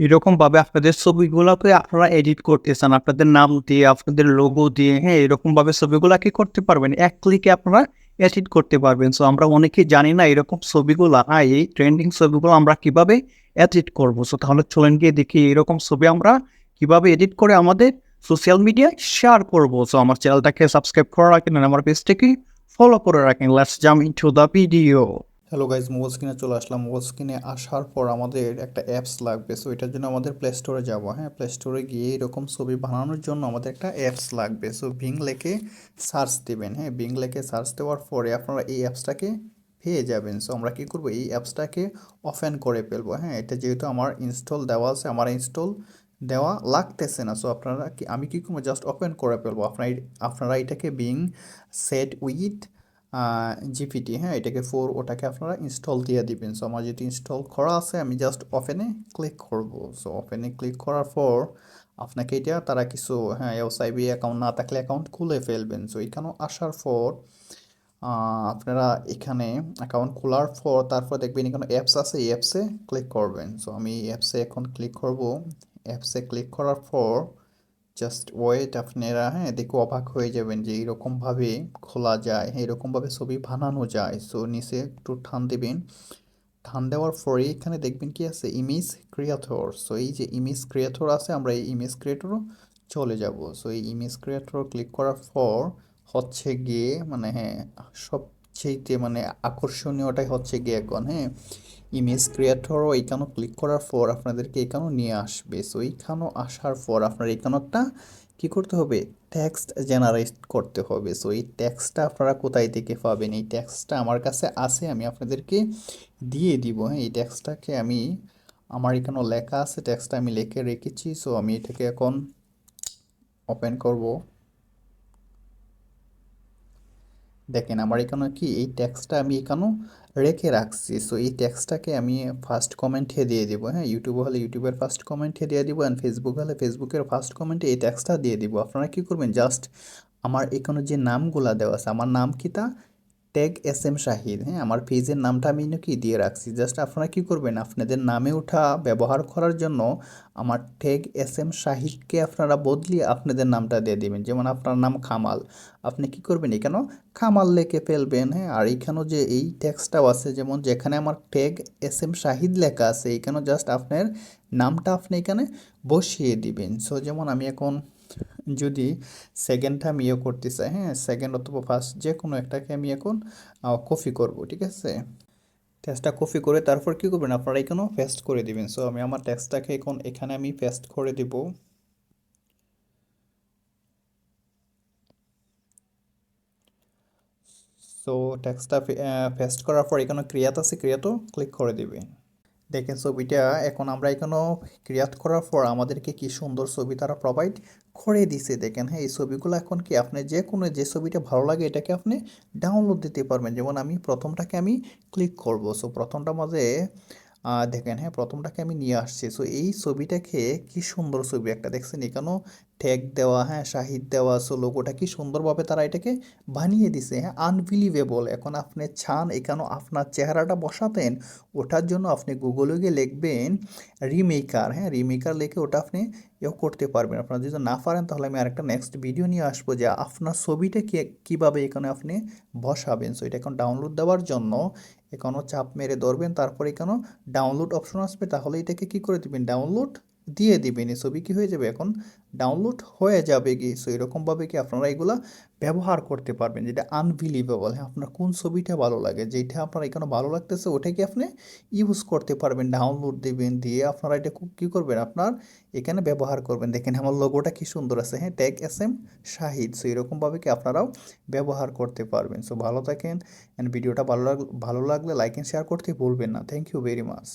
এরকমভাবে আপনাদের ছবিগুলাকে আপনারা এডিট করতে চান, আপনাদের নাম দিয়ে, আপনাদের লোগো দিয়ে, হ্যাঁ? এরকমভাবে ছবিগুলা কি করতে পারবেন? এক ক্লিকে আপনারা এডিট করতে পারবেন। সো আমরা অনেকেই জানি না এরকম ছবিগুলা, এই ট্রেন্ডিং ছবিগুলো আমরা কিভাবে এডিট করব। সো তাহলে চলেন গিয়ে দেখি এরকম ছবি আমরা কিভাবে এডিট করে আমাদের সোশ্যাল মিডিয়ায় শেয়ার করব। সো আমার চ্যানেলটাকে সাবস্ক্রাইব করে রাখেন আর আমার পেজটাকে ফলো করে রাখেন। Let's jump into the video. Hello guys, mobile স্ক্রিনে চলে আসলাম। মোবাইল স্ক্রিনে আসার পর আমাদের একটা অ্যাপস লাগবে। সো এটার জন্য আমাদের প্লে স্টোরে যাবো। হ্যাঁ, প্লে স্টোরে গিয়ে এরকম ছবি বানানোর জন্য আমাদের একটা অ্যাপস লাগবে। সো বিং লেখে সার্চ দেবেন। হ্যাঁ, বিং লেখে সার্চ দেওয়ার পরে আপনারা এই অ্যাপসটাকে পেয়ে যাবেন। সো আমরা কী করবো, এই অ্যাপসটাকে ওপেন করে ফেলবো। হ্যাঁ, এটা যেহেতু আমার ইনস্টল দেওয়া আছে, আমার ইনস্টল দেওয়া লাগতেছে না। সো আপনারা কি, আমি কী করবো, জাস্ট ওপেন করে ফেলবো। আপনারা এটাকে বিং সেট উইথ জিপিটি, হ্যাঁ, এটাকে ওটাকে আপনারা ইনস্টল দিয়ে দিবেন। সো আমার যেহেতু ইনস্টল করা আছে, আমি জাস্ট ওপেনে ক্লিক করব। সো ওপেনে ক্লিক করার পর আপনাকে এটা তারা কিছু, হ্যাঁ, এসআইবি অ্যাকাউন্ট না থাকলে অ্যাকাউন্ট খুলে ফেলবেন। সো এখানে আসার পর আপনারা এখানে অ্যাকাউন্ট খোলার পর তারপর দেখবেন এখানে অ্যাপস আছে, এই অ্যাপসে ক্লিক করবেন। সো আমি এই অ্যাপসে এখন ক্লিক করব। অ্যাপসে ক্লিক করার পর জাস্ট ওয়েট, আপনারা, হ্যাঁ, দেখে অবাক হয়ে যাবেন যে এইরকমভাবে খোলা যায়, হ্যাঁ, এরকমভাবে ছবি বানানো যায়। সো নিচে একটু টান দেবেন। টান দেওয়ার পরে এখানে দেখবেন কি আছে, ইমেজ ক্রিয়েটর। সো এই যে ইমেজ ক্রিয়েটর আছে, আমরা এই ইমেজ ক্রিয়েটরও চলে যাব। সো এই ইমেজ ক্রিয়েটর ক্লিক করার পর হচ্ছে গিয়ে মানে, হ্যাঁ, সবচেয়ে মানে আকর্ষণীয়টাই হচ্ছে গিয়ে এখন, হ্যাঁ, ইমেজ ক্রিয়েটরও এইখানেও ক্লিক করার পর আপনাদেরকে এখানেও নিয়ে আসবে। সো এইখানেও আসার পর আপনার এখানে একটা কী করতে হবে, টেক্সট জেনারেট করতে হবে। সো এই টেক্সটটা আপনারা কোথায় থেকে পাবেন? এই টেক্সটটা আমার কাছে আছে, আমি আপনাদেরকে দিয়ে দিব। হ্যাঁ, এই টেক্সটটাকে আমি, আমার এখানেও লেখা আছে, টেক্সটটা আমি লিখে রেখেছি। সো আমি এটাকে এখন ওপেন করব। দেখেন আমার এখানে কি এই টেক্সটটা আমি এখানেও রেখে রাখছি। সো এই টেক্সটটাকে আমি ফার্স্ট কমেন্টে দিয়ে দিব। হ্যাঁ, ইউটিউব হলে ইউটিউবের ফার্স্ট কমেন্টে দিয়ে দিব, অ্যান্ড ফেসবুক হলে ফেসবুকের ফার্স্ট কমেন্টে এই টেক্সটটা দিয়ে দিব। আপনারা কি করবেন, জাস্ট আমার এখানে যে নামগুলা দেওয়া আছে, আমার নাম কি তা ট্যাগ এস এম শাহিদ, হ্যাঁ, আমার পেজের নামটা আমি কি দিয়ে রাখছি। জাস্ট আপনারা কি করবেন, আপনাদের নামে ওঠা ব্যবহার করার জন্য আমার ট্যাগ এস এম শাহিদকে আপনারা বদলিয়ে আপনাদের নামটা দিয়ে দিবেন। যেমন আপনার নাম কামাল, আপনি কি করবেন, এখানেও কামাল লিখে ফেলবেন। হ্যাঁ, আর এইখানেও যে এই ট্যাক্সটাও আছে, যেমন যেখানে আমার ট্যাগ এস এম শাহিদ লেখা আছে, এইখানেও জাস্ট আপনার নামটা আপনি এখানে বসিয়ে দিবেন। সো যেমন আমি এখন যদি সেকেন্ডটা আমি ইয়ে করতে চাই, হ্যাঁ, সেকেন্ড অথবা ফার্স্ট যে কোনো একটাকে আমি এখন কপি করব, ঠিক আছে। টেক্সটটা কপি করে তারপর কি করবেন, আপনারা এখানেও পেস্ট করে দিবেন। সো আমি আমার টেক্সটটাকে এখন এখানে আমি পেস্ট করে দিব। সো টেক্সটটা পেস্ট করার পর এখানে ক্রিয়াত আছে, ক্রিয়াতও ক্লিক করে দিবেন। দেখেন ছবিটা এখন আমরা এখানেও ক্রিয়েট করার পর আমাদেরকে কি সুন্দর ছবি তারা প্রোভাইড করে দিছে। দেখেন, হ্যাঁ, এই ছবিগুলো এখন কি আপনি যে কোনো যে ছবিটা ভালো লাগে এটাকে আপনি ডাউনলোড দিতে পারবেন। যেমন আমি প্রথমটাকে আমি ক্লিক করব। সো প্রথমটা মাঝে দেখেন, হ্যাঁ, প্রথমটাকে আমি নিয়ে আসছি। সো এই ছবিটাকে কি সুন্দর ছবি একটা, দেখছেন এখানেও ট্যাগ দেওয়া, হ্যাঁ, শাহিদ দেওয়া। সো লোগোটা কি সুন্দরভাবে তারা এটাকে বানিয়ে দিছে, হ্যাঁ, আনবিলিভেবল। এখন আপনি চান এখানেও আপনার চেহারাটা বসাতেন, ওটার জন্য আপনি গুগলে গিয়ে লিখবেন রিমেকার, হ্যাঁ, রিমেকার লিখে ওটা আপনি ইয়ে করতে পারবেন। আপনারা যদি না পারেন তাহলে আমি আরেকটা নেক্সট ভিডিও নিয়ে আসবো যে আপনার ছবিটা কীভাবে এখানে আপনি বসাবেন। সো এটা এখন ডাউনলোড দেওয়ার জন্য এখানেও চাপ মেরে ধরবেন, তারপর এখানেও ডাউনলোড অপশন আসবে, তাহলে এটাকে কি করে দিবেন, ডাউনলোড দিয়ে দিবেন। এই ছবি কি হয়ে যাবে, এখন ডাউনলোড হয়ে যাবে কি। সো এরকমভাবে কি আপনারা এগুলা ব্যবহার করতে পারবেন, যেটা আনবিলিভেবল। হ্যাঁ, আপনার কোন ছবিটা ভালো লাগে, যেটা আপনার এখানে ভালো লাগতেছে ওটাই কি আপনি ইউজ করতে পারবেন। ডাউনলোড দিবেন, দিয়ে আপনারা এটা কী করবেন, আপনার এখানে ব্যবহার করবেন। দেখেন আমার লোগোটা কি সুন্দর আছে, হ্যাঁ, tag S M Shahid. So এরকমভাবে কি আপনারাও ব্যবহার করতে পারবেন। সো ভালো থাকেন, অ্যান্ড ভিডিওটা ভালো লাগলে লাইক অ্যান্ড শেয়ার করতে ভুলবেন না। Thank you very much.